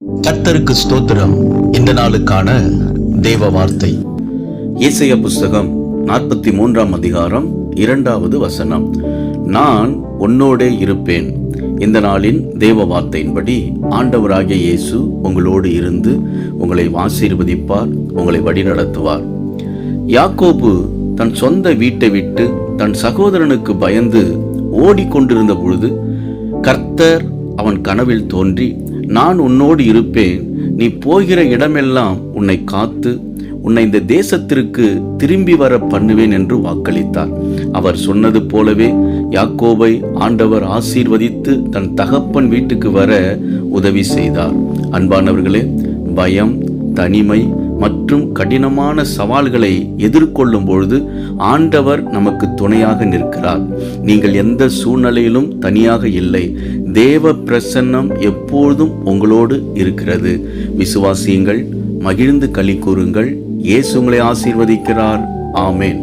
கர்த்தருக்கு ஸ்தோத்திரம். இந்த நாளுக்கான தேவ வார்த்தை ஏசாயா புஸ்தகம் 43 அதிகாரம் 2வது வசனம். நான் உன்னோடே இருப்பேன். இந்த நாளின் தேவ வார்த்தையின்படி ஆண்டவராகிய இயேசு உங்களோடு இருந்து உங்களை ஆசீர்வதிப்பார், உங்களை வழிநடத்துவார். யாக்கோபு தன் சொந்த வீட்டை விட்டு தன் சகோதரனுக்கு பயந்து ஓடிக்கொண்டிருந்த பொழுது கர்த்தர் அவன் கனவில் தோன்றி, நான் உன்னோடு இருப்பேன், நீ போகிற இடமெல்லாம் உன்னை காத்து உன்னை இந்த தேசத்திற்கு திரும்பி வர பண்ணுவேன் என்று வாக்களித்தார். அவர் சொன்னது போலவே யாக்கோபை ஆண்டவர் ஆசீர்வதித்து தன் தகப்பன் வீட்டுக்கு வர உதவி செய்தார். அன்பானவர்களே, பயம், தனிமை மற்றும் கடினமான சவால்களை எதிர்கொள்ளும் பொழுது ஆண்டவர் நமக்கு துணையாக நிற்கிறார். நீங்கள் எந்த சூழ்நிலையிலும் தனியாக இல்லை. தேவ பிரசன்னம் எப்பொழுதும் உங்களோடு இருக்கிறது. விசுவாசியுங்கள், மகிழ்ந்து களி கூறுங்கள். இயேசு உங்களை ஆசீர்வதிக்கிறார். ஆமேன்.